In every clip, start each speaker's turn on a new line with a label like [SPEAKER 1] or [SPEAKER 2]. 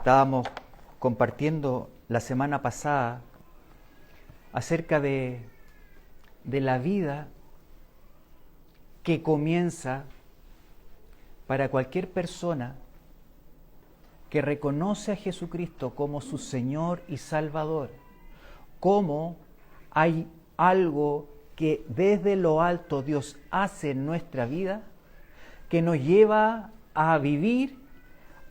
[SPEAKER 1] Estábamos compartiendo la semana pasada acerca de la vida que comienza para cualquier persona que reconoce a Jesucristo como su Señor y Salvador. Cómo hay algo que desde lo alto Dios hace en nuestra vida que nos lleva a vivir,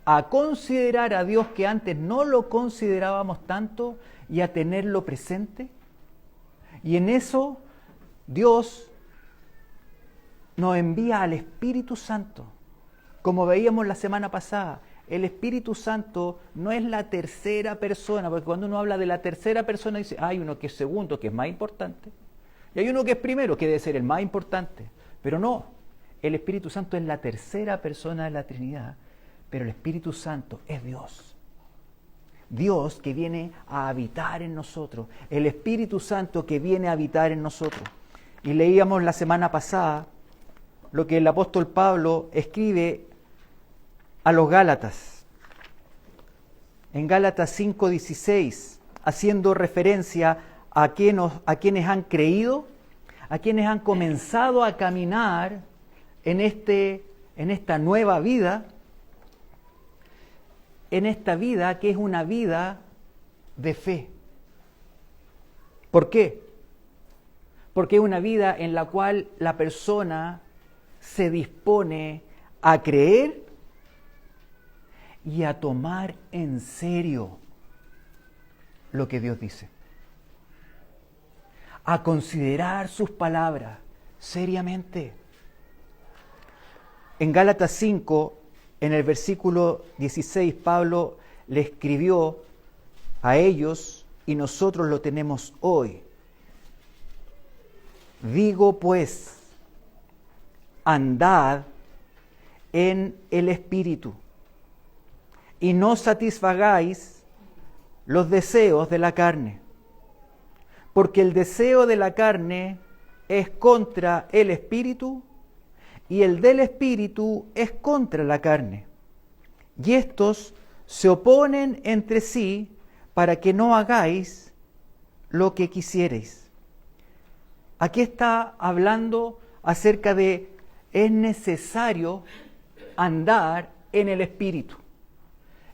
[SPEAKER 1] a considerar a Dios que antes no lo considerábamos tanto y a tenerlo presente. Y en eso Dios nos envía al Espíritu Santo. Como veíamos la semana pasada, el Espíritu Santo no es la tercera persona, porque cuando uno habla de la tercera persona dice, hay uno que es segundo, que es más importante, y hay uno que es primero, que debe ser el más importante. Pero no, el Espíritu Santo es la tercera persona de la Trinidad, pero el Espíritu Santo es Dios. Dios que viene a habitar en nosotros, el Espíritu Santo que viene a habitar en nosotros. Y leíamos la semana pasada lo que el apóstol Pablo escribe a los Gálatas, en Gálatas 5:16, haciendo referencia a quienes han creído, a quienes han comenzado a caminar en esta nueva vida, en esta vida que es una vida de fe. ¿Por qué? Porque es una vida en la cual la persona se dispone a creer y a tomar en serio lo que Dios dice, a considerar sus palabras seriamente. En Gálatas 5, en el versículo 16, Pablo le escribió a ellos y nosotros lo tenemos hoy. Digo pues, andad en el Espíritu y no satisfagáis los deseos de la carne, porque el deseo de la carne es contra el Espíritu y el del Espíritu es contra la carne. Y estos se oponen entre sí para que no hagáis lo que quisierais. Aquí está hablando acerca de es necesario andar en el Espíritu.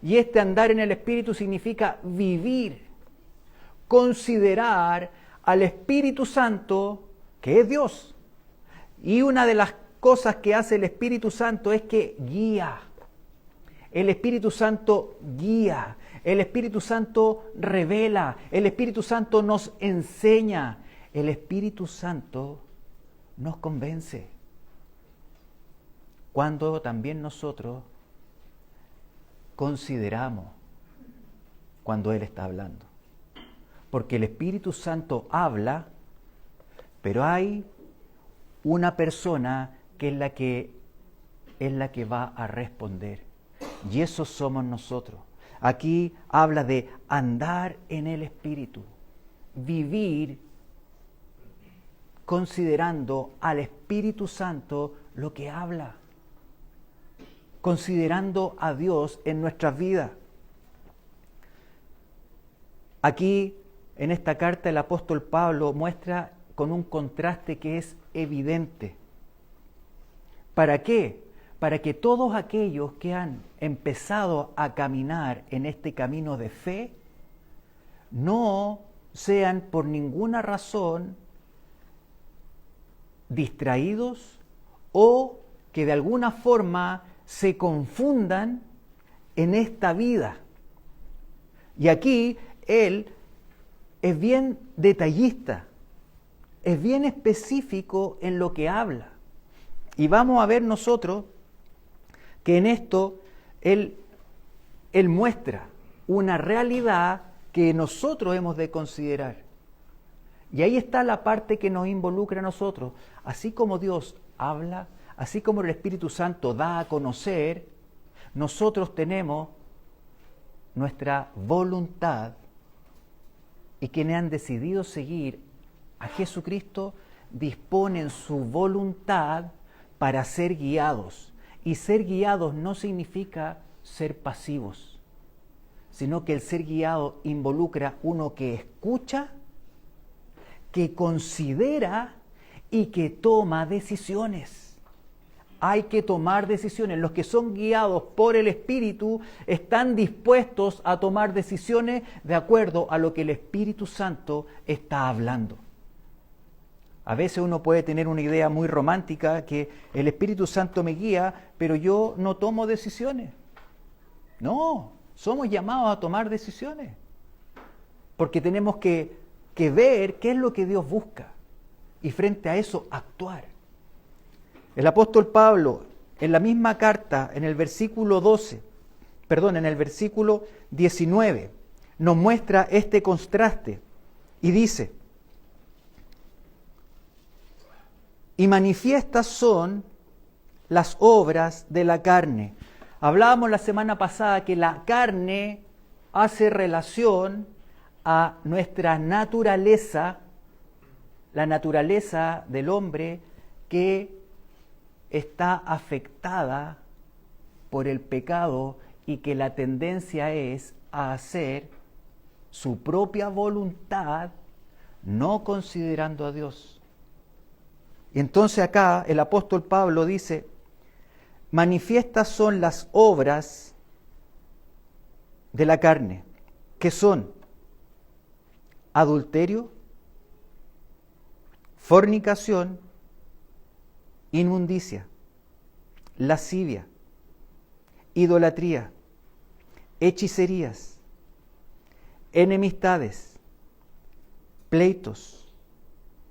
[SPEAKER 1] Y este andar en el Espíritu significa vivir, considerar al Espíritu Santo, que es Dios. Y una de las cosas que hace el Espíritu Santo es que guía. El Espíritu Santo guía. El Espíritu Santo revela. El Espíritu Santo nos enseña. El Espíritu Santo nos convence. Cuando también nosotros consideramos cuando Él está hablando. Porque el Espíritu Santo habla, pero hay una persona que es la que va a responder. Y eso somos nosotros. Aquí habla de andar en el Espíritu, vivir considerando al Espíritu Santo lo que habla, considerando a Dios en nuestras vidas. Aquí, en esta carta, el apóstol Pablo muestra con un contraste que es evidente. ¿Para qué? Para que todos aquellos que han empezado a caminar en este camino de fe no sean por ninguna razón distraídos o que de alguna forma se confundan en esta vida. Y aquí él es bien detallista, es bien específico en lo que habla. Y vamos a ver nosotros que en esto él muestra una realidad que nosotros hemos de considerar. Y ahí está la parte que nos involucra a nosotros. Así como Dios habla, así como el Espíritu Santo da a conocer, nosotros tenemos nuestra voluntad, y quienes han decidido seguir a Jesucristo disponen su voluntad para ser guiados. Y ser guiados no significa ser pasivos. sino que el ser guiado involucra uno que escucha, que considera y que toma decisiones. Hay que tomar decisiones. Los que son guiados por el Espíritu están dispuestos a tomar decisiones de acuerdo a lo que el Espíritu Santo está hablando. A veces uno puede tener una idea muy romántica que el Espíritu Santo me guía, pero yo no tomo decisiones. No, somos llamados a tomar decisiones. Porque tenemos que ver qué es lo que Dios busca y frente a eso actuar. El apóstol Pablo, en la misma carta, en el versículo 19, nos muestra este contraste y dice: y manifiestas son las obras de la carne. Hablábamos la semana pasada que la carne hace relación a nuestra naturaleza, la naturaleza del hombre que está afectada por el pecado y que la tendencia es a hacer su propia voluntad, no considerando a Dios. Y entonces acá el apóstol Pablo dice: manifiestas son las obras de la carne, que son adulterio, fornicación, inmundicia, lascivia, idolatría, hechicerías, enemistades, pleitos,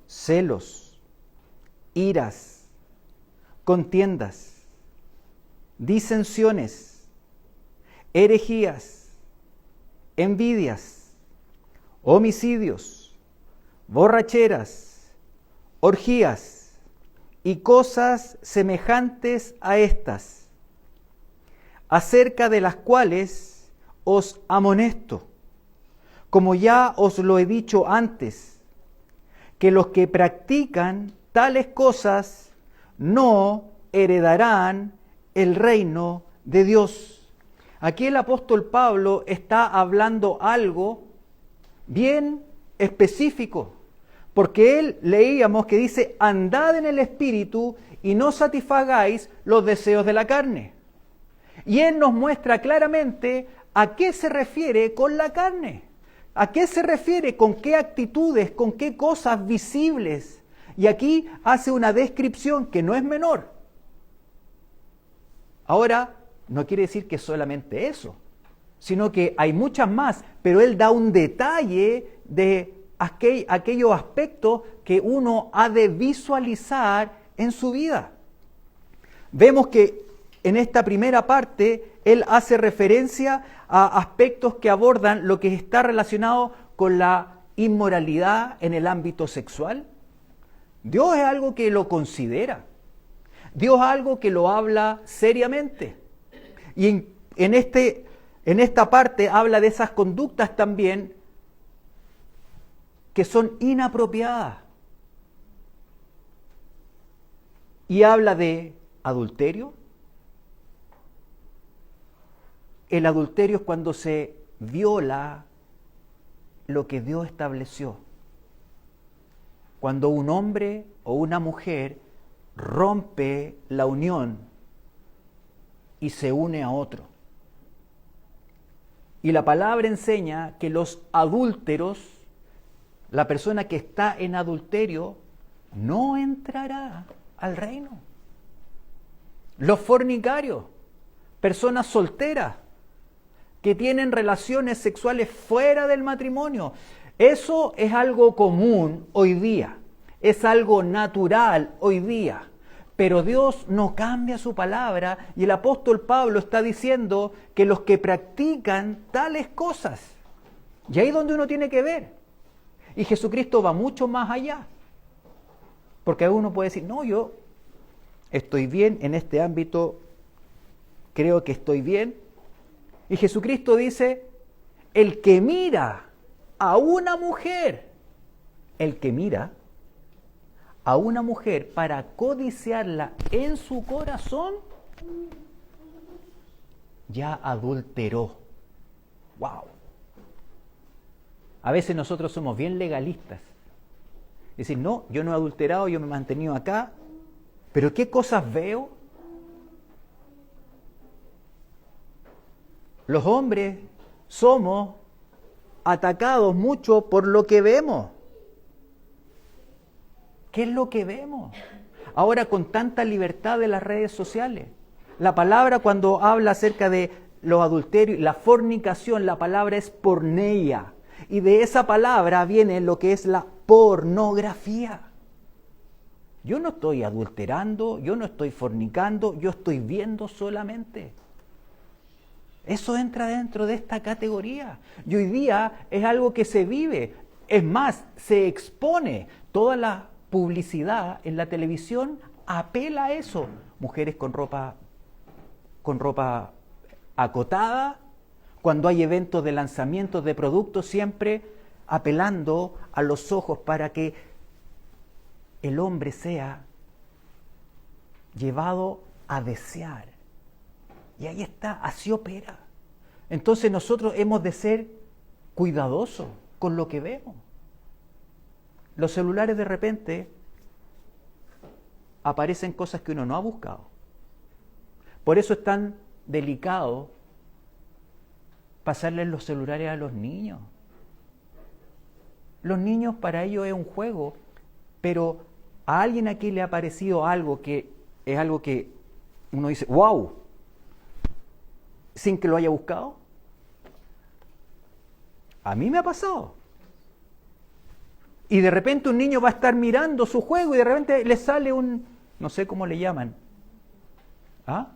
[SPEAKER 1] celos, iras, contiendas, disensiones, herejías, envidias, homicidios, borracheras, orgías y cosas semejantes a estas, acerca de las cuales os amonesto, como ya os lo he dicho antes, que los que practican tales cosas no heredarán el reino de Dios. Aquí el apóstol Pablo está hablando algo bien específico, porque él leíamos que dice: andad en el Espíritu y no satisfagáis los deseos de la carne. Y él nos muestra claramente a qué se refiere con la carne, a qué se refiere, con qué actitudes, con qué cosas visibles. Y aquí hace una descripción que no es menor. Ahora, no quiere decir que solamente eso, sino que hay muchas más, pero él da un detalle de aquellos aspectos que uno ha de visualizar en su vida. Vemos que en esta primera parte él hace referencia a aspectos que abordan lo que está relacionado con la inmoralidad en el ámbito sexual. Dios es algo que lo considera. Dios es algo que lo habla seriamente. Y en esta parte habla de esas conductas también que son inapropiadas. Y habla de adulterio. El adulterio es cuando se viola lo que Dios estableció. Cuando un hombre o una mujer rompe la unión y se une a otro. Y la palabra enseña que los adúlteros, la persona que está en adulterio, no entrará al reino. Los fornicarios, personas solteras que tienen relaciones sexuales fuera del matrimonio, eso es algo común hoy día, es algo natural hoy día. Pero Dios no cambia su palabra y el apóstol Pablo está diciendo que los que practican tales cosas, y ahí es donde uno tiene que ver. Y Jesucristo va mucho más allá. Porque uno puede decir: no, yo estoy bien en este ámbito, creo que estoy bien. Y Jesucristo dice: el que mira a una mujer, el que mira a una mujer para codiciarla en su corazón, ya adulteró ¡Wow! A veces nosotros somos bien legalistas. Es decir, no, yo no he adulterado, yo me he mantenido acá, pero ¿qué cosas veo? Los hombres somos atacados mucho por lo que vemos. ¿Qué es lo que vemos? Ahora con tanta libertad de las redes sociales. La palabra cuando habla acerca de los adulterios, la fornicación, la palabra es porneia. Y de esa palabra viene lo que es la pornografía. Yo no estoy adulterando, yo no estoy fornicando, yo estoy viendo solamente. Eso entra dentro de esta categoría. Y hoy día es algo que se vive. Es más, se expone. Toda la publicidad en la televisión apela a eso. Mujeres con ropa acotada, cuando hay eventos de lanzamientos de productos, siempre apelando a los ojos para que el hombre sea llevado a desear. Y ahí está, así opera. Entonces nosotros hemos de ser cuidadosos con lo que vemos. Los celulares de repente aparecen cosas que uno no ha buscado. Por eso es tan delicado pasarles los celulares a los niños. Los niños para ellos es un juego, pero a alguien aquí le ha parecido algo que es algo que uno dice, ¡wow! Sin que lo haya buscado. A mí me ha pasado. Y de repente un niño va a estar mirando su juego y de repente le sale no sé cómo le llaman, ¿ah?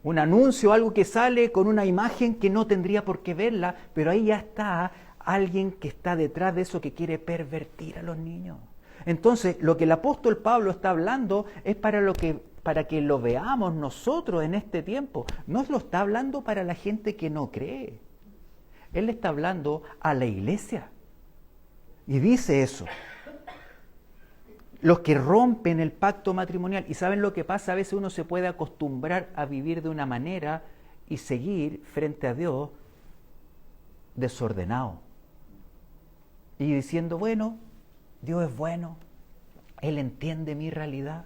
[SPEAKER 1] Un anuncio, algo que sale con una imagen que no tendría por qué verla, pero ahí ya está alguien que está detrás de eso que quiere pervertir a los niños. Entonces, lo que el apóstol Pablo está hablando es para que lo veamos nosotros en este tiempo. No lo está hablando para la gente que no cree. Él está hablando a la iglesia. Y dice eso. Los que rompen el pacto matrimonial. ¿Y saben lo que pasa? A veces uno se puede acostumbrar a vivir de una manera y seguir frente a Dios desordenado. Y diciendo, bueno, Dios es bueno, Él entiende mi realidad.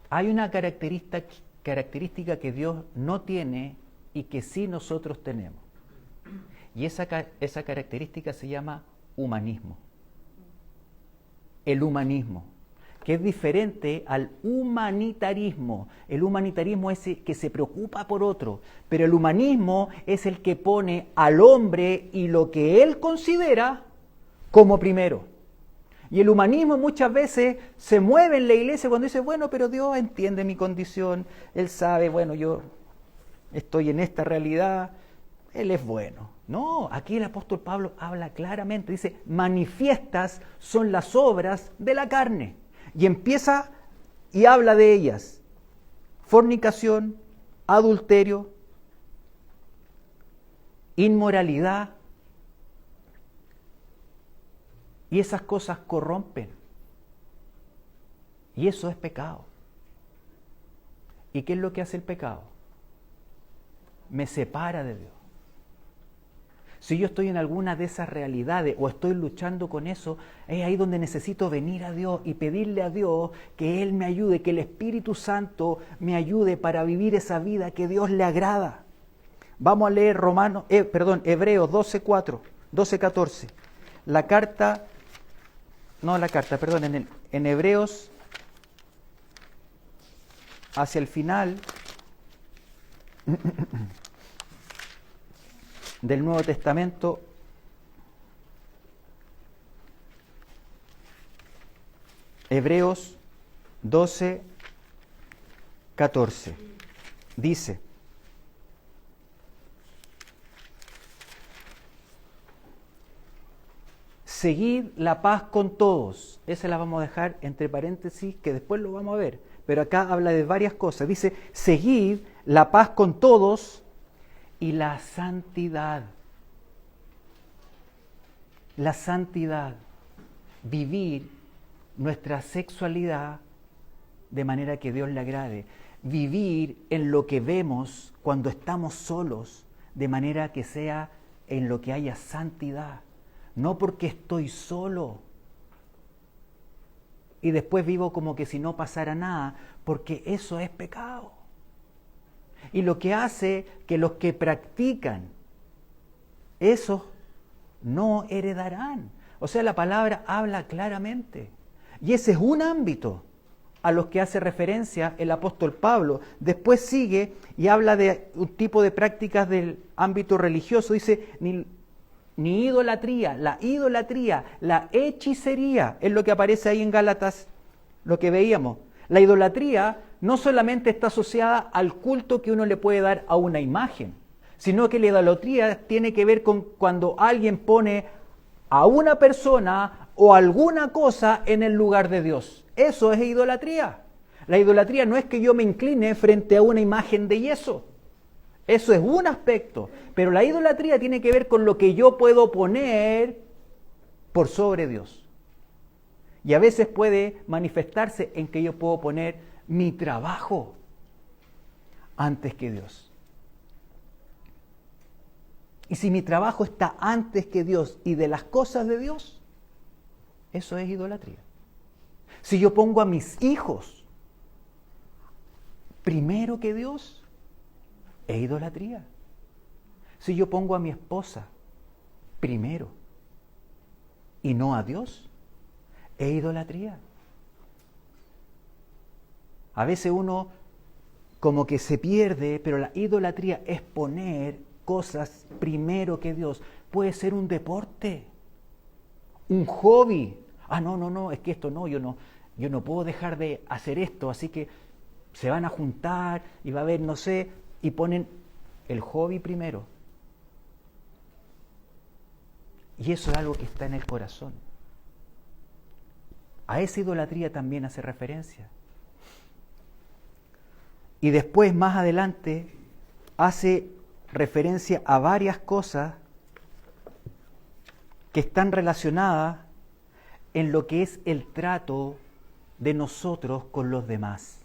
[SPEAKER 1] Hay una característica que Dios no tiene y que sí nosotros tenemos. Y esa característica se llama humanismo. El humanismo, que es diferente al humanitarismo. El humanitarismo es el que se preocupa por otro, pero el humanismo es el que pone al hombre y lo que él considera como primero. Y el humanismo muchas veces se mueve en la iglesia cuando dice, bueno, pero Dios entiende mi condición, Él sabe, bueno, yo estoy en esta realidad, Él es bueno. No, aquí el apóstol Pablo habla claramente, dice, manifiestas son las obras de la carne. Y empieza y habla de ellas. Fornicación, adulterio, inmoralidad. Y esas cosas corrompen. Y eso es pecado. ¿Y qué es lo que hace el pecado? Me separa de Dios. Si yo estoy en alguna de esas realidades o estoy luchando con eso, es ahí donde necesito venir a Dios y pedirle a Dios que Él me ayude, que el Espíritu Santo me ayude para vivir esa vida que Dios le agrada. Vamos a leer Hebreos 12:14. En Hebreos, hacia el final del Nuevo Testamento, Hebreos 12:14, dice: seguid la paz con todos. Esa la vamos a dejar entre paréntesis, que después lo vamos a ver, pero acá habla de varias cosas. Dice, seguid la paz con todos y la santidad. La santidad, vivir nuestra sexualidad de manera que Dios le agrade, vivir en lo que vemos cuando estamos solos, de manera que sea en lo que haya santidad, no porque estoy solo y después vivo como que si no pasara nada, porque eso es pecado. Y lo que hace que los que practican eso no heredarán. O sea, la palabra habla claramente. Y ese es un ámbito a los que hace referencia el apóstol Pablo. Después sigue y habla de un tipo de prácticas del ámbito religioso. Dice, ni idolatría, la hechicería, es lo que aparece ahí en Gálatas, lo que veíamos. La idolatría no solamente está asociada al culto que uno le puede dar a una imagen, sino que la idolatría tiene que ver con cuando alguien pone a una persona o alguna cosa en el lugar de Dios. Eso es idolatría. La idolatría no es que yo me incline frente a una imagen de yeso. Eso es un aspecto. Pero la idolatría tiene que ver con lo que yo puedo poner por sobre Dios. Y a veces puede manifestarse en que yo puedo poner mi trabajo antes que Dios. Y si mi trabajo está antes que Dios y de las cosas de Dios, eso es idolatría. Si yo pongo a mis hijos primero que Dios, es idolatría. Si yo pongo a mi esposa primero y no a Dios, es idolatría. A veces uno como que se pierde, pero la idolatría es poner cosas primero que Dios. Puede ser un deporte, un hobby. No, es que esto no, yo no puedo dejar de hacer esto, así que se van a juntar y va a haber, no sé, y ponen el hobby primero. Y eso es algo que está en el corazón. A esa idolatría también hace referencia. Y después, más adelante, hace referencia a varias cosas que están relacionadas en lo que es el trato de nosotros con los demás.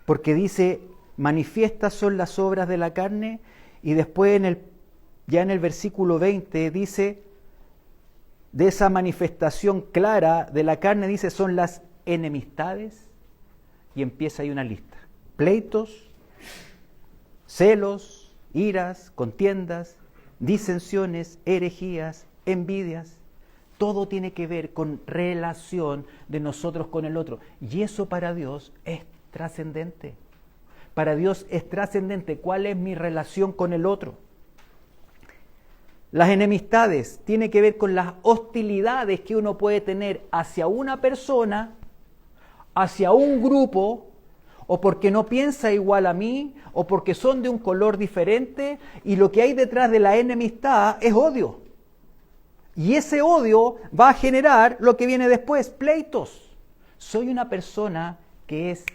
[SPEAKER 1] Porque dice, manifiestas son las obras de la carne, y después ya en el versículo 20 dice, de esa manifestación clara de la carne, dice, son las enemistades, y empieza ahí una lista. Pleitos, celos, iras, contiendas, disensiones, herejías, envidias. Todo tiene que ver con relación de nosotros con el otro. Y eso para Dios es trascendente. Para Dios es trascendente. ¿Cuál es mi relación con el otro? Las enemistades tienen que ver con las hostilidades que uno puede tener hacia una persona, hacia un grupo, o porque no piensa igual a mí, o porque son de un color diferente, y lo que hay detrás de la enemistad es odio. Y ese odio va a generar lo que viene después, pleitos. Soy una persona que es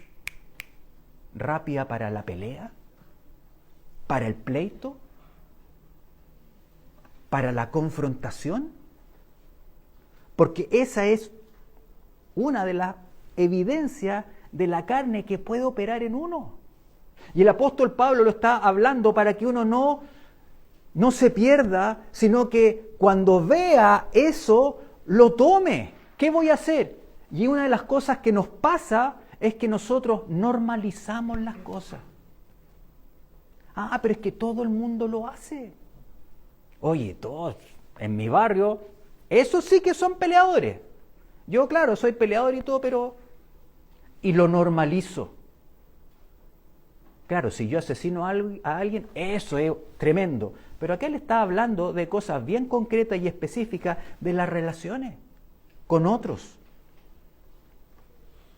[SPEAKER 1] rápida para la pelea, para el pleito, para la confrontación, porque esa es una de las evidencias de la carne que puede operar en uno. Y el apóstol Pablo lo está hablando para que uno no se pierda, sino que cuando vea eso, lo tome. ¿Qué voy a hacer? Y una de las cosas que nos pasa es que nosotros normalizamos las cosas. Pero es que todo el mundo lo hace. Oye, todos en mi barrio, esos sí que son peleadores. Yo, claro, soy peleador y todo, pero... Y lo normalizo. Claro, si yo asesino a alguien, eso es tremendo. Pero acá él está hablando de cosas bien concretas y específicas de las relaciones con otros.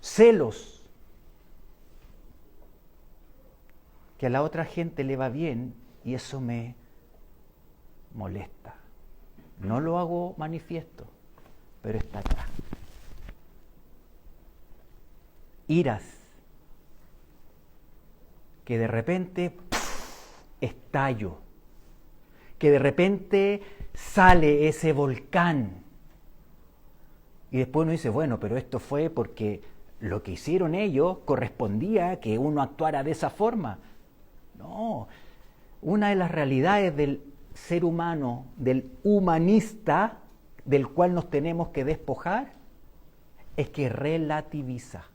[SPEAKER 1] Celos. Que a la otra gente le va bien y eso me molesta. No lo hago manifiesto, pero está acá. Iras. Que de repente estallo. Que de repente sale ese volcán. Y después uno dice, bueno, pero esto fue porque lo que hicieron ellos correspondía a que uno actuara de esa forma. No, una de las realidades del ser humano, del humanista, del cual nos tenemos que despojar, es que relativiza.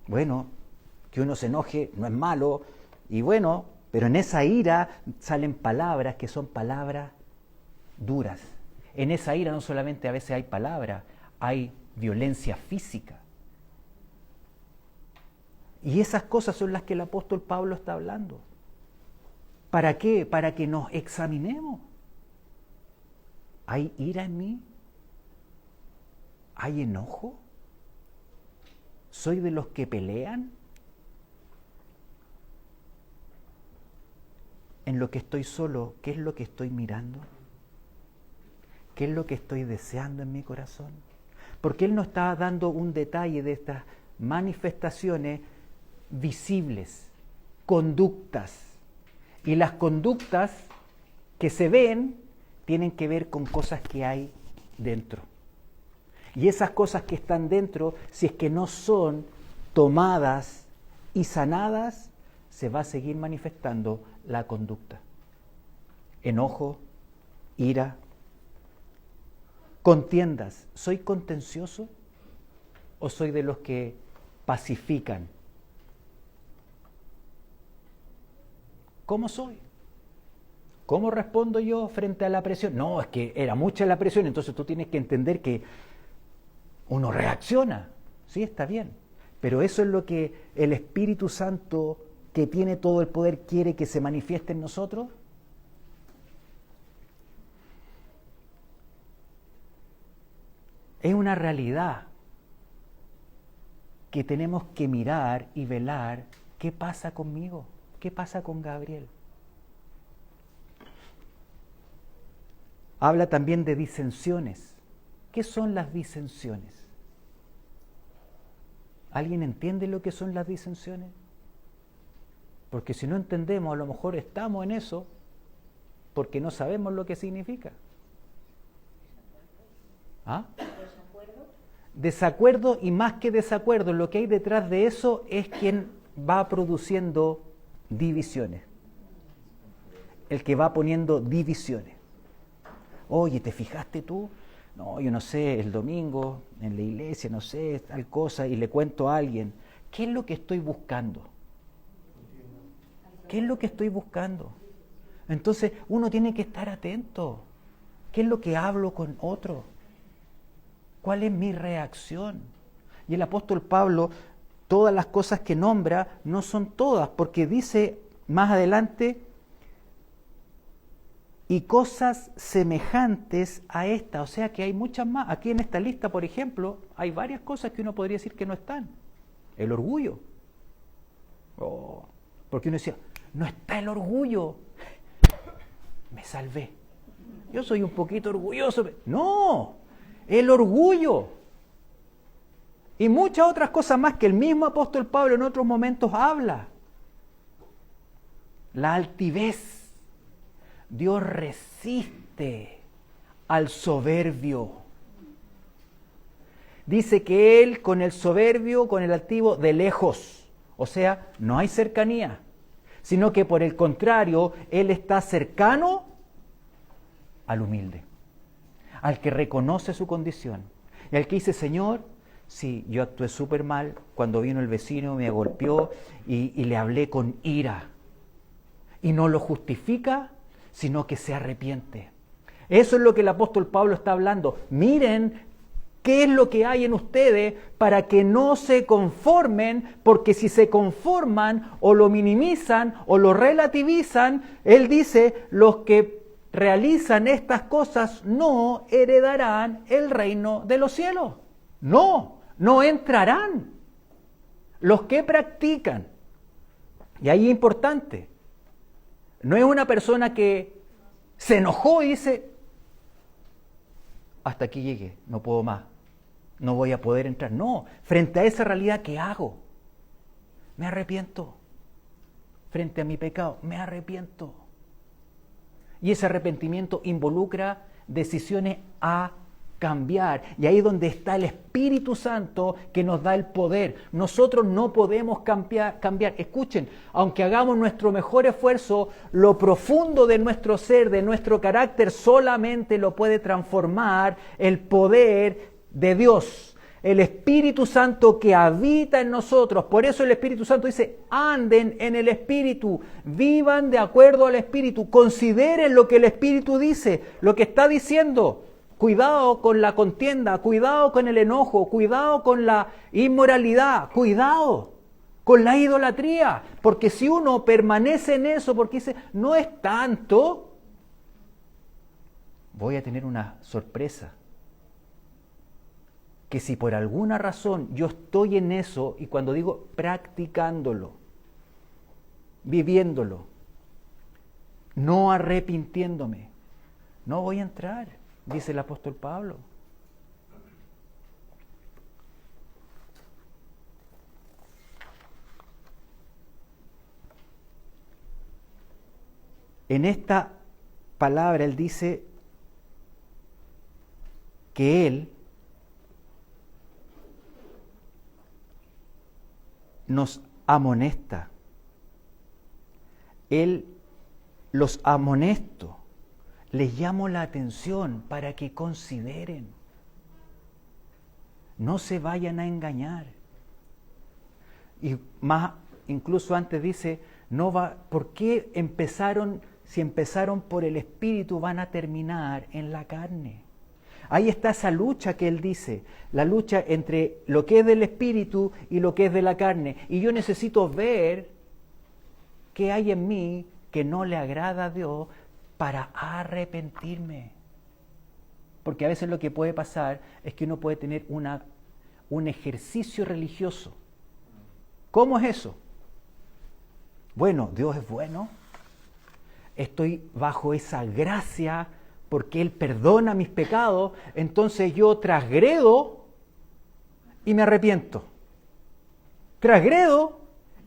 [SPEAKER 1] Bueno, que uno se enoje no es malo, y bueno, pero en esa ira salen palabras que son palabras duras. En esa ira no solamente a veces hay palabras, hay violencia física. Y esas cosas son las que el apóstol Pablo está hablando. ¿Para qué? Para que nos examinemos. ¿Hay ira en mí? ¿Hay enojo? ¿Soy de los que pelean? En lo que estoy solo, ¿qué es lo que estoy mirando? ¿Qué es lo que estoy deseando en mi corazón? Porque él nos está dando un detalle de estas manifestaciones visibles, conductas. Y las conductas que se ven tienen que ver con cosas que hay dentro. Y esas cosas que están dentro, si es que no son tomadas y sanadas, se va a seguir manifestando la conducta. Enojo, ira, contiendas. ¿Soy contencioso o soy de los que pacifican? ¿Cómo soy? ¿Cómo respondo yo frente a la presión? No, es que era mucha la presión, entonces tú tienes que entender que uno reacciona. Sí, está bien, pero eso es lo que el Espíritu Santo, que tiene todo el poder, quiere que se manifieste en nosotros. Es una realidad que tenemos que mirar y velar. ¿Qué pasa conmigo? ¿Qué pasa con Gabriel? Habla también de disensiones. ¿Qué son las disensiones? ¿Alguien entiende lo que son las disensiones? Porque si no entendemos, a lo mejor estamos en eso porque no sabemos lo que significa. ¿Ah? Desacuerdo, y más que desacuerdo, lo que hay detrás de eso es quien va produciendo divisiones. El que va poniendo divisiones. Oye, ¿te fijaste tú? No, yo no sé, el domingo en la iglesia, no sé, tal cosa, y le cuento a alguien. ¿Qué es lo que estoy buscando? ¿Qué es lo que estoy buscando? Entonces uno tiene que estar atento. ¿Qué es lo que hablo con otro? ¿Cuál es mi reacción? Y el apóstol Pablo, todas las cosas que nombra, no son todas, porque dice más adelante, y cosas semejantes a esta, o sea que hay muchas más. Aquí en esta lista, por ejemplo, hay varias cosas que uno podría decir que no están. El orgullo. Porque uno decía, no está el orgullo. Me salvé. Yo soy un poquito orgulloso. No, el orgullo. Y muchas otras cosas más que el mismo apóstol Pablo en otros momentos habla. La altivez. Dios resiste al soberbio. Dice que Él con el soberbio, con el altivo, de lejos. O sea, no hay cercanía, sino que por el contrario, Él está cercano al humilde, al que reconoce su condición. Y al que dice, Señor, sí, yo actué súper mal cuando vino el vecino, me golpeó y le hablé con ira. Y no lo justifica, sino que se arrepiente. Eso es lo que el apóstol Pablo está hablando. Miren qué es lo que hay en ustedes para que no se conformen, porque si se conforman o lo minimizan o lo relativizan, él dice, los que realizan estas cosas no heredarán el reino de los cielos. No entrarán. Los que practican. Y ahí es importante. No es una persona que se enojó y dice, hasta aquí llegué, no puedo más, no voy a poder entrar. No, frente a esa realidad, ¿qué hago? Me arrepiento. Frente a mi pecado, me arrepiento. Y ese arrepentimiento involucra decisiones cambiar. Y ahí es donde está el Espíritu Santo que nos da el poder. Nosotros no podemos cambiar. Escuchen, aunque hagamos nuestro mejor esfuerzo, lo profundo de nuestro ser, de nuestro carácter, solamente lo puede transformar el poder de Dios. El Espíritu Santo que habita en nosotros. Por eso el Espíritu Santo dice, anden en el Espíritu, vivan de acuerdo al Espíritu, consideren lo que el Espíritu dice, lo que está diciendo. Cuidado con la contienda, cuidado con el enojo, cuidado con la inmoralidad, cuidado con la idolatría. Porque si uno permanece en eso, porque dice, no es tanto, voy a tener una sorpresa. Que si por alguna razón yo estoy en eso, y cuando digo practicándolo, viviéndolo, no arrepintiéndome, no voy a entrar, dice el apóstol Pablo. En esta palabra él dice que él nos amonesta. Él los amonesto, les llamo la atención para que consideren. No se vayan a engañar. Y más, incluso antes dice, ¿por qué empezaron? Si empezaron por el Espíritu, van a terminar en la carne. Ahí está esa lucha que él dice, la lucha entre lo que es del Espíritu y lo que es de la carne. Y yo necesito ver qué hay en mí que no le agrada a Dios para arrepentirme. Porque a veces lo que puede pasar es que uno puede tener un ejercicio religioso. ¿Cómo es eso? Bueno, Dios es bueno. Estoy bajo esa gracia porque Él perdona mis pecados, entonces yo transgredo y me arrepiento. Transgredo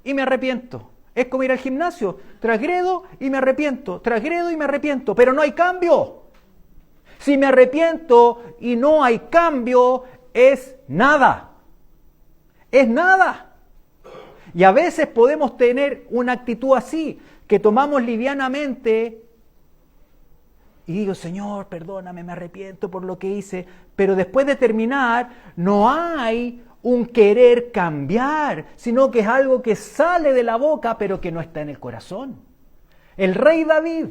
[SPEAKER 1] y me arrepiento. Es como ir al gimnasio, transgredo y me arrepiento, transgredo y me arrepiento, pero no hay cambio. Si me arrepiento y no hay cambio, es nada. Es nada. Y a veces podemos tener una actitud así, que tomamos livianamente. Y digo, Señor, perdóname, me arrepiento por lo que hice. Pero después de terminar, no hay un querer cambiar, sino que es algo que sale de la boca, pero que no está en el corazón. El rey David,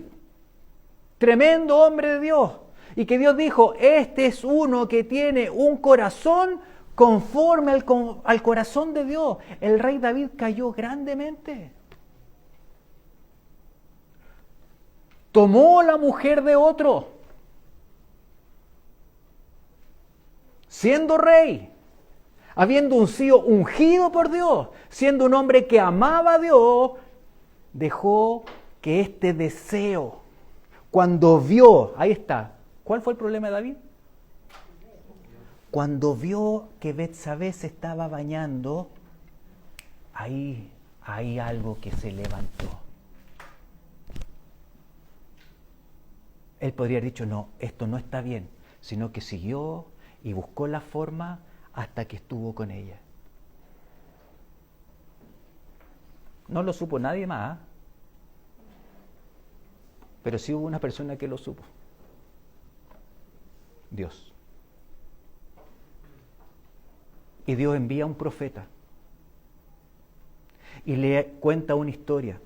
[SPEAKER 1] tremendo hombre de Dios, y que Dios dijo, este es uno que tiene un corazón conforme al corazón de Dios. El rey David cayó grandemente. Tomó la mujer de otro, siendo rey, habiendo sido ungido por Dios, siendo un hombre que amaba a Dios, dejó que este deseo, cuando vio, ahí está, ¿cuál fue el problema de David? Cuando vio que Betsabé se estaba bañando, ahí hay algo que se levantó. Él podría haber dicho, no, esto no está bien, sino que siguió y buscó la forma hasta que estuvo con ella. No lo supo nadie más, pero sí hubo una persona que lo supo. Dios. Y Dios envía a un profeta y le cuenta una historia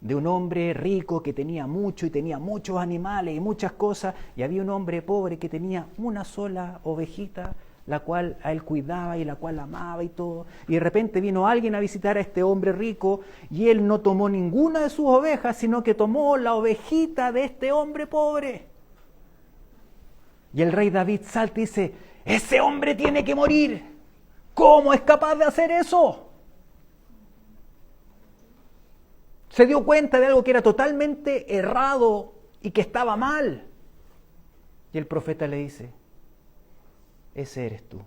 [SPEAKER 1] de un hombre rico que tenía mucho y tenía muchos animales y muchas cosas, y había un hombre pobre que tenía una sola ovejita, la cual a él cuidaba y la cual amaba y todo. Y de repente vino alguien a visitar a este hombre rico y él no tomó ninguna de sus ovejas, sino que tomó la ovejita de este hombre pobre. Y el rey David salta y dice, ese hombre tiene que morir. ¿Cómo es capaz de hacer eso? Se dio cuenta de algo que era totalmente errado y que estaba mal. Y el profeta le dice, ese eres tú.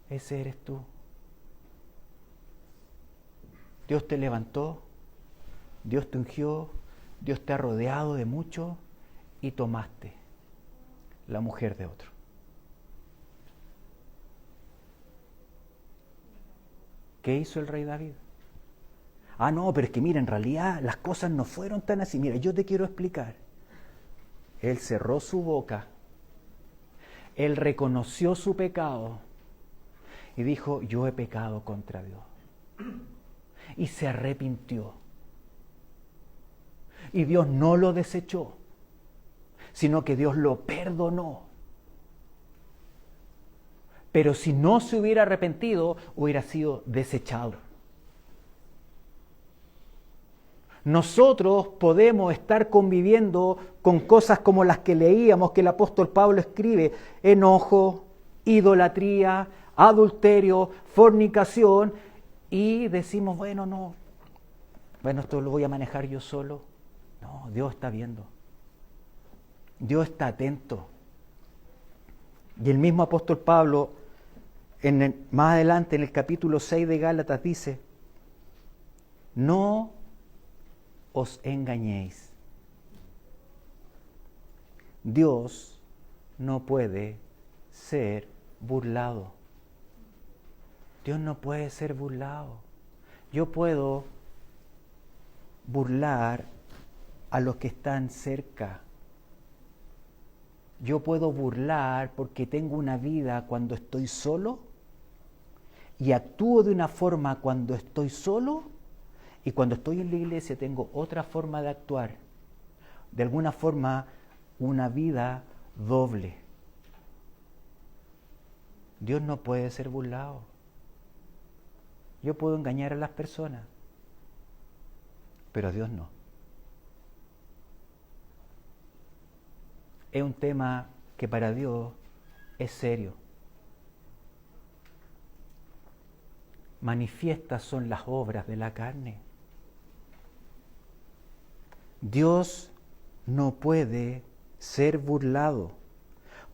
[SPEAKER 1] Ese eres tú. Dios te levantó, Dios te ungió, Dios te ha rodeado de mucho y tomaste. la mujer de otro. ¿Qué hizo el rey David? Ah, no, pero es que mira, en realidad las cosas no fueron tan así. Mira, yo te quiero explicar. Él cerró su boca, él reconoció su pecado y dijo, yo he pecado contra Dios. Y se arrepintió. Y Dios no lo desechó, sino que Dios lo perdonó. Pero si no se hubiera arrepentido, hubiera sido desechado. Nosotros podemos estar conviviendo con cosas como las que leíamos que el apóstol Pablo escribe: enojo, idolatría, adulterio, fornicación, y decimos, bueno, esto lo voy a manejar yo solo. No, Dios está viendo. Dios está atento. Y el mismo apóstol Pablo, más adelante en el capítulo 6 de Gálatas, dice, no os engañéis. Dios no puede ser burlado. Dios no puede ser burlado. Yo puedo burlar a los que están cerca. Yo puedo burlar porque tengo una vida cuando estoy solo y actúo de una forma cuando estoy solo, y cuando estoy en la iglesia tengo otra forma de actuar. De alguna forma, una vida doble. Dios no puede ser burlado. Yo puedo engañar a las personas, pero Dios no. Es un tema que para Dios es serio. Manifiestas son las obras de la carne. Dios no puede ser burlado,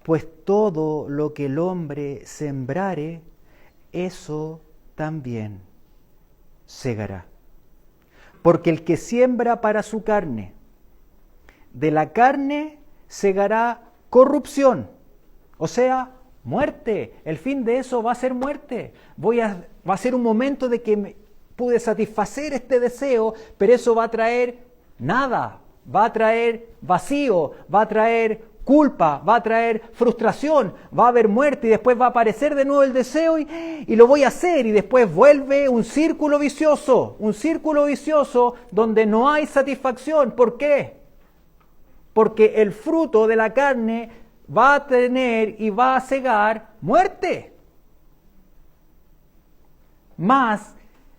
[SPEAKER 1] pues todo lo que el hombre sembrare, eso también segará. Porque el que siembra para su carne, de la carne segará corrupción, o sea, muerte. El fin de eso va a ser muerte. Va a ser un momento de que pude satisfacer este deseo, pero eso va a traer nada, va a traer vacío, va a traer culpa, va a traer frustración, va a haber muerte y después va a aparecer de nuevo el deseo y lo voy a hacer, y después vuelve un círculo vicioso donde no hay satisfacción. ¿Por qué? Porque el fruto de la carne va a tener y va a cegar muerte. Mas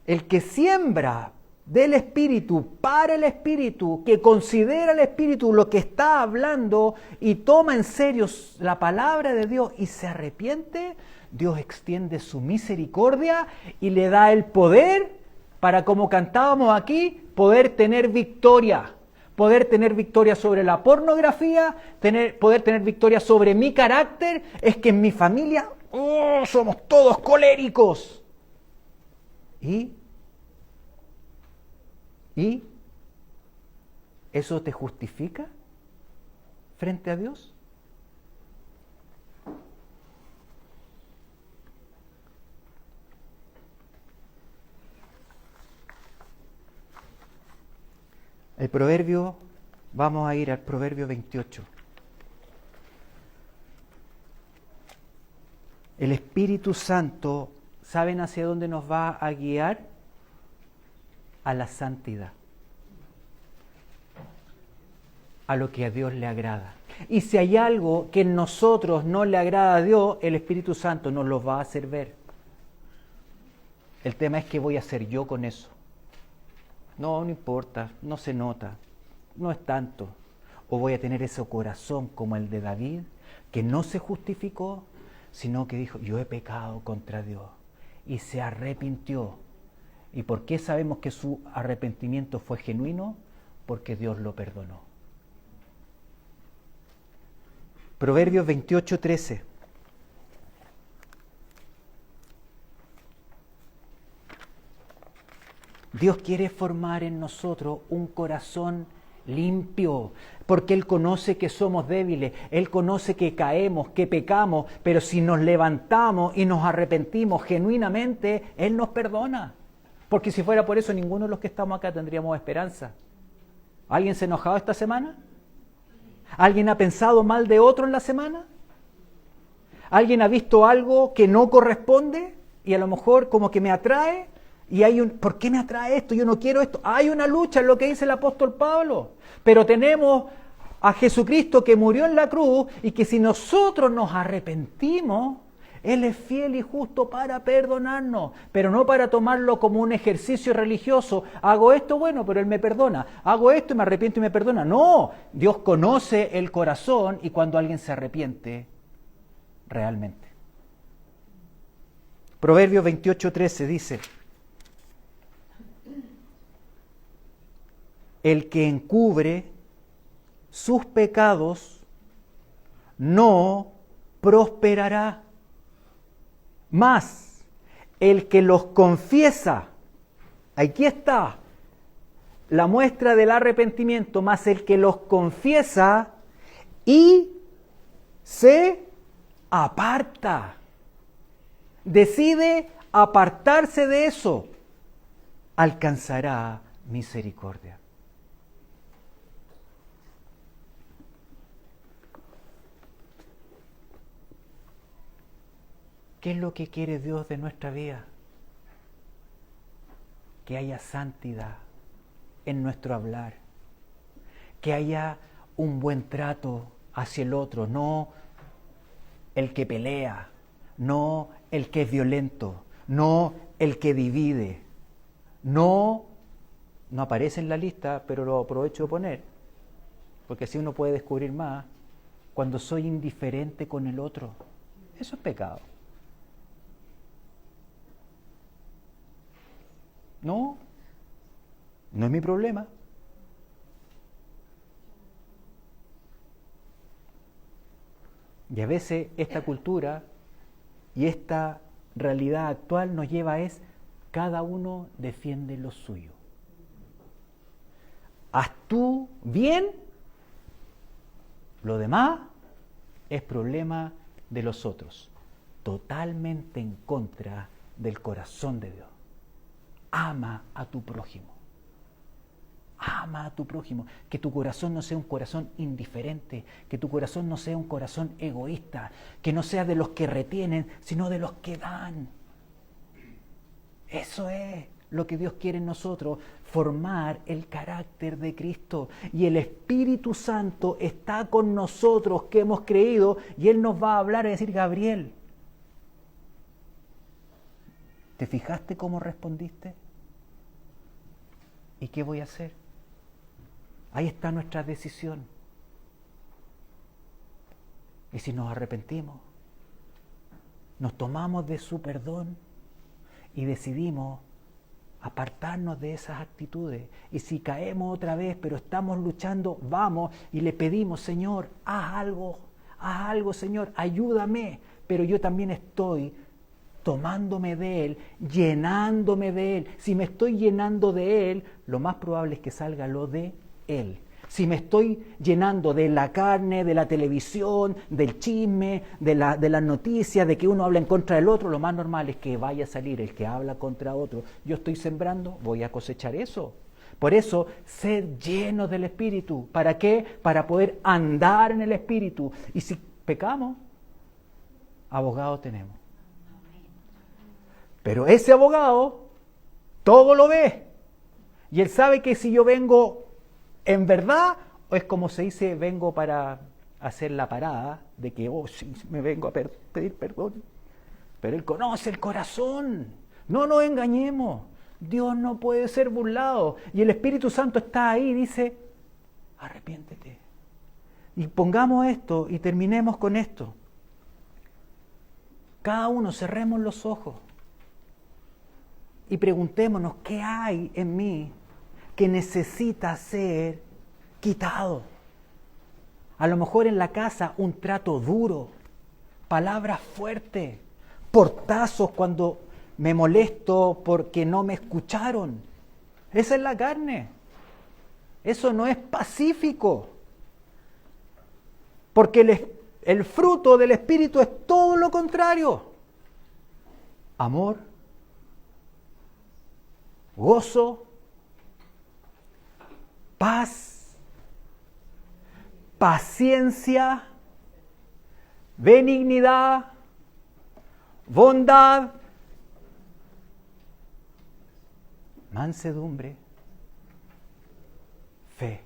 [SPEAKER 1] el que siembra del Espíritu, para el Espíritu, que considera el Espíritu lo que está hablando y toma en serio la palabra de Dios y se arrepiente, Dios extiende su misericordia y le da el poder para, como cantábamos aquí, poder tener victoria. Poder tener victoria sobre la pornografía, poder tener victoria sobre mi carácter. Es que en mi familia somos todos coléricos. ¿Y eso te justifica frente a Dios? El proverbio, vamos a ir al proverbio 28. El Espíritu Santo, ¿saben hacia dónde nos va a guiar? A la santidad, a lo que a Dios le agrada. Y si hay algo que en nosotros no le agrada a Dios, el Espíritu Santo nos lo va a hacer ver. El tema es qué voy a hacer yo con eso. No importa, no se nota, no es tanto. O voy a tener ese corazón como el de David, que no se justificó, sino que dijo, yo he pecado contra Dios, y se arrepintió. ¿Y por qué sabemos que su arrepentimiento fue genuino? Porque Dios lo perdonó. Proverbios 28:13. Dios quiere formar en nosotros un corazón limpio, porque Él conoce que somos débiles, Él conoce que caemos, que pecamos, pero si nos levantamos y nos arrepentimos genuinamente, Él nos perdona. Porque si fuera por eso, ninguno de los que estamos acá tendríamos esperanza. ¿Alguien se ha enojado esta semana? ¿Alguien ha pensado mal de otro en la semana? ¿Alguien ha visto algo que no corresponde y a lo mejor como que me atrae? Y ¿por qué me atrae esto? Yo no quiero esto. Hay una lucha, en lo que dice el apóstol Pablo. Pero tenemos a Jesucristo que murió en la cruz y que si nosotros nos arrepentimos, Él es fiel y justo para perdonarnos, pero no para tomarlo como un ejercicio religioso. Hago esto, bueno, pero Él me perdona. Hago esto y me arrepiento y me perdona. No, Dios conoce el corazón y cuando alguien se arrepiente, realmente. Proverbios 28:13 dice: el que encubre sus pecados no prosperará, mas el que los confiesa, aquí está la muestra del arrepentimiento, mas el que los confiesa y se aparta, decide apartarse de eso, alcanzará misericordia. ¿Qué es lo que quiere Dios de nuestra vida? Que haya santidad en nuestro hablar, que haya un buen trato hacia el otro, no el que pelea, no el que es violento, no el que divide, no aparece en la lista, pero lo aprovecho de poner, porque así uno puede descubrir más, cuando soy indiferente con el otro. Eso es pecado. No es mi problema. Y a veces esta cultura y esta realidad actual nos lleva a cada uno defiende lo suyo. Haz tú bien, lo demás es problema de los otros. Totalmente en contra del corazón de Dios. Ama a tu prójimo. Ama a tu prójimo. Que tu corazón no sea un corazón indiferente. Que tu corazón no sea un corazón egoísta. Que no sea de los que retienen, sino de los que dan. Eso es lo que Dios quiere en nosotros. Formar el carácter de Cristo. Y el Espíritu Santo está con nosotros que hemos creído. Y Él nos va a hablar y decir: Gabriel, ¿te fijaste cómo respondiste? ¿Y qué voy a hacer? Ahí está nuestra decisión. Y si nos arrepentimos, nos tomamos de su perdón y decidimos apartarnos de esas actitudes. Y si caemos otra vez, pero estamos luchando, vamos y le pedimos: Señor, haz algo, Señor, ayúdame. Pero yo también estoy tomándome de Él, llenándome de Él. Si me estoy llenando de Él, lo más probable es que salga lo de Él. Si me estoy llenando de la carne, de la televisión, del chisme, de las noticias, de que uno habla en contra del otro, lo más normal es que vaya a salir el que habla contra otro. Yo estoy sembrando, voy a cosechar eso. Por eso, ser llenos del Espíritu. ¿Para qué? Para poder andar en el Espíritu. Y si pecamos, abogado tenemos. Pero ese abogado todo lo ve. Y él sabe que si yo vengo en verdad, o es como se dice, vengo para hacer la parada, de que, sí, me vengo a pedir perdón. Pero él conoce el corazón. No nos engañemos. Dios no puede ser burlado. Y el Espíritu Santo está ahí y dice: arrepiéntete. Y pongamos esto y terminemos con esto. Cada uno cerremos los ojos. Y preguntémonos: ¿qué hay en mí que necesita ser quitado? A lo mejor en la casa un trato duro, palabras fuertes, portazos cuando me molesto porque no me escucharon. Esa es la carne. Eso no es pacífico. Porque el fruto del Espíritu es todo lo contrario. Amor, gozo, paz, paciencia, benignidad, bondad, mansedumbre, fe.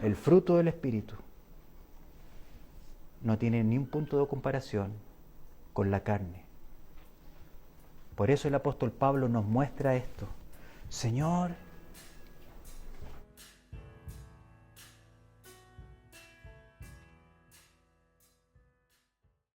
[SPEAKER 1] El fruto del Espíritu no tiene ni un punto de comparación con la carne. Por eso el apóstol Pablo nos muestra esto. Señor,